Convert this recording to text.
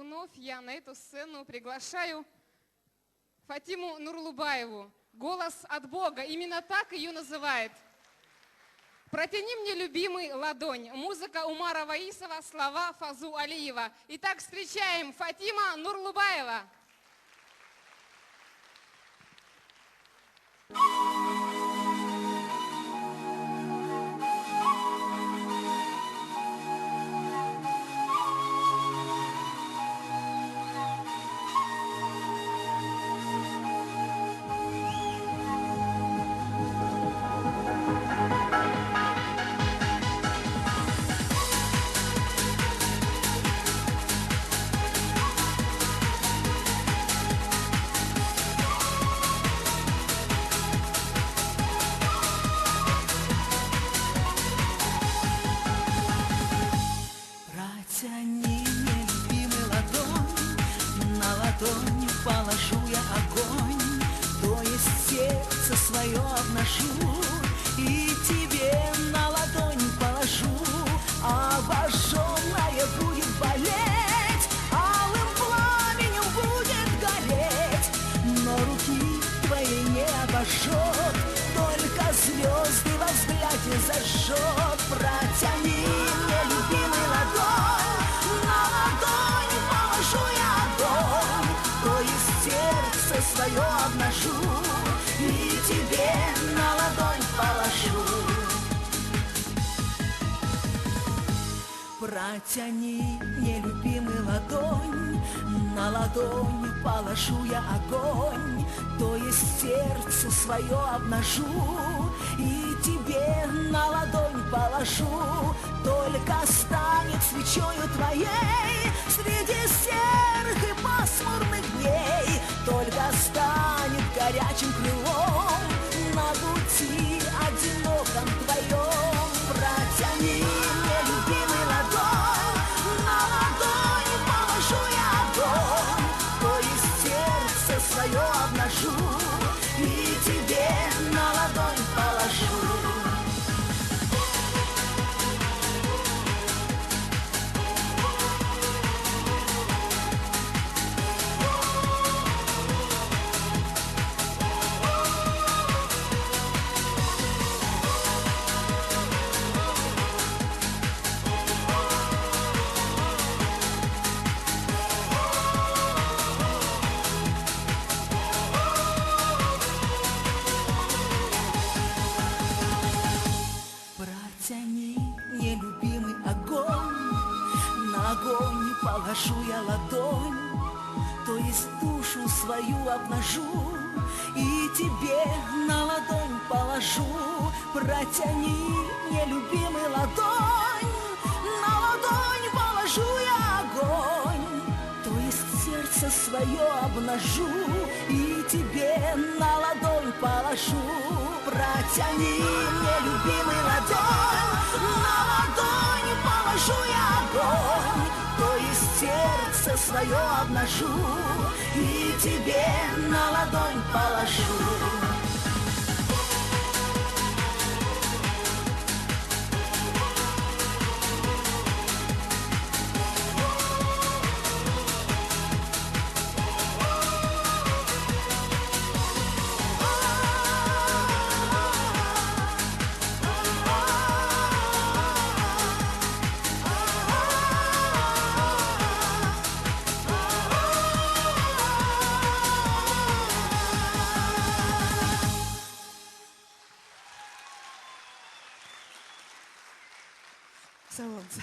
вновь я на эту сцену приглашаю Фатиму Нурлубаеву. «Голос от Бога». Именно так ее называет. «Протяни мне, любимый, ладонь». Музыка Умара Ваисова, слова Фазу Алиева. Итак, встречаем Фатима Нурлубаева. Протяни мне, любимый, ладонь, на ладонь положу я огонь, то есть сердце свое обношу, и тебе на ладонь положу. Обожженная будет болеть, алым пламенем будет гореть, но руки твои не обожжет, только звезды во взгляде зажжет. Протяни мне, любимый, ладонь, на ладонь положу я огонь, то есть сердце свое обнажу, и тебе на ладонь положу. Протяни мне, любимый, ладонь, на ладонь положу я огонь, то есть сердце свое обнажу, и тебе на ладонь положу. Только станет свечою твоей среди серых и пасмурных дней, только станет горячим крылом на пути одиноком твоем. Протяни мне, любимый, ладонь, на ладонь положу я огонь, то есть сердце свое обнажу, и тебе на ладонь положу. Протяни мне, любимый, огонь, на огонь положу я ладонь, то есть душу свою обнажу, и тебе на ладонь положу. Протяни мне, любимый, ладонь, на ладонь положу я огонь, то есть сердце свое обнажу, и тебе на ладонь положу. Протяни мне, любимый, ладонь, на ладонь положу я огонь, то есть сердце свое обнажу, и тебе на ладонь положу. Солнце.